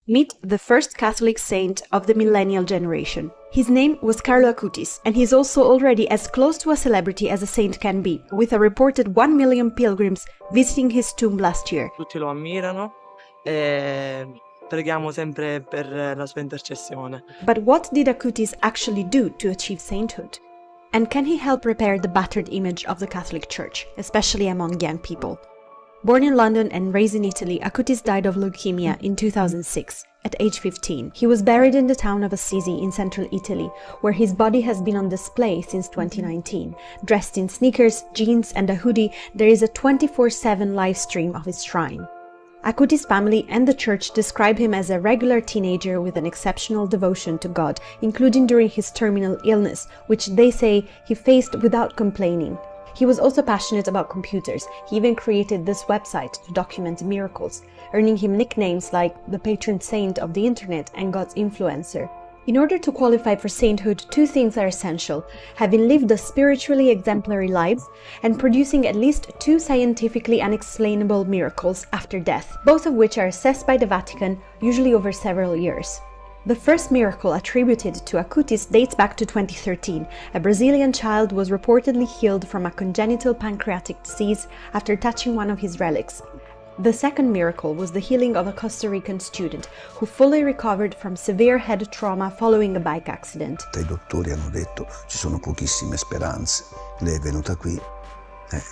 Meet the first Catholic saint of the millennial generation. His name was Carlo Acutis, and he's also already as close to a celebrity as a saint can be, with a reported 1 million pilgrims visiting his tomb last year. Tutti lo ammirano e preghiamo sempre per la sua intercessione. But what did Acutis actually do to achieve sainthood? And can he help repair the battered image of the Catholic Church, especially among young people? Born in London and raised in Italy, Acutis died of leukemia in 2006, at age 15. He was buried in the town of Assisi in central Italy, where his body has been on display since 2019. Dressed in sneakers, jeans and a hoodie, there is a 24/7 live stream of his shrine. Acutis' family and the church describe him as a regular teenager with an exceptional devotion to God, including during his terminal illness, which they say he faced without complaining. He was also passionate about computers. He even created this website to document miracles, earning him nicknames like the patron saint of the internet and God's influencer. In order to qualify for sainthood, two things are essential: having lived a spiritually exemplary life and producing at least 2 scientifically unexplainable miracles after death, both of which are assessed by the Vatican, usually over several years. The first miracle attributed to Acutis dates back to 2013. A Brazilian child was reportedly healed from a congenital pancreatic disease after touching one of his relics. The second miracle was the healing of a Costa Rican student who fully recovered from severe head trauma following a bike accident. I dottori hanno detto ci sono pochissime speranze. Lei è venuta qui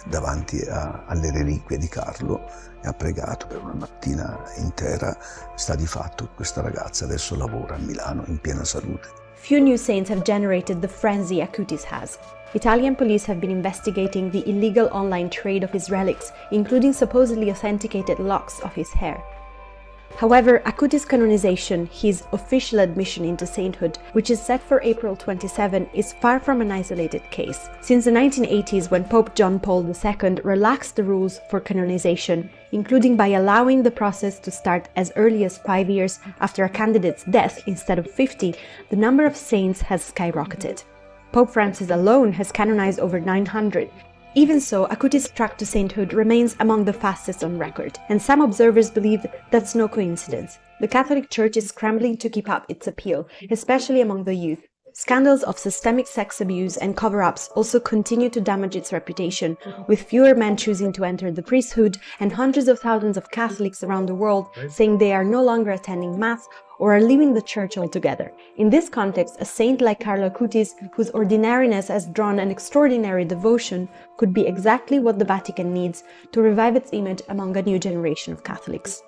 davanti alle reliquie di Carlo e ha pregato per una mattina intera. Sta di fatto che questa ragazza adesso lavora a Milano in piena salute. Few new saints have generated the frenzy Acutis has. Italian police have been investigating the illegal online trade of his relics, including supposedly authenticated locks of his hair. However, Acutis' canonization, his official admission into sainthood, which is set for April 27, is far from an isolated case. Since the 1980s, when Pope John Paul II relaxed the rules for canonization, including by allowing the process to start as early as 5 years after a candidate's death instead of 50, the number of saints has skyrocketed. Pope Francis alone has canonized over 900. Even so, Acutis' track to sainthood remains among the fastest on record, and some observers believe that's no coincidence. The Catholic Church is scrambling to keep up its appeal, especially among the youth. Scandals of systemic sex abuse and cover-ups also continue to damage its reputation, with fewer men choosing to enter the priesthood and hundreds of thousands of Catholics around the world saying they are no longer attending Mass or are leaving the Church altogether. In this context, a saint like Carlo Acutis, whose ordinariness has drawn an extraordinary devotion, could be exactly what the Vatican needs to revive its image among a new generation of Catholics.